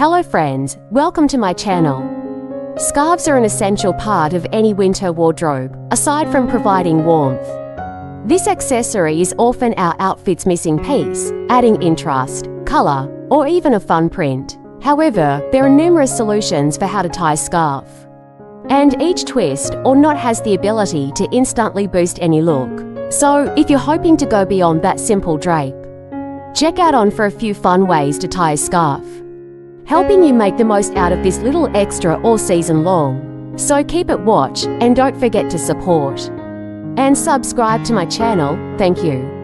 Hello friends, welcome to my channel. Scarves are an essential part of any winter wardrobe, aside from providing warmth. This accessory is often our outfit's missing piece, adding interest, colour, or even a fun print. However, there are numerous solutions for how to tie a scarf. And each twist or knot has the ability to instantly boost any look. So, if you're hoping to go beyond that simple drape, check out on for a few fun ways to tie a scarf, helping you make the most out of this little extra all season long. So keep it watch and don't forget to support and subscribe to my channel. Thank you.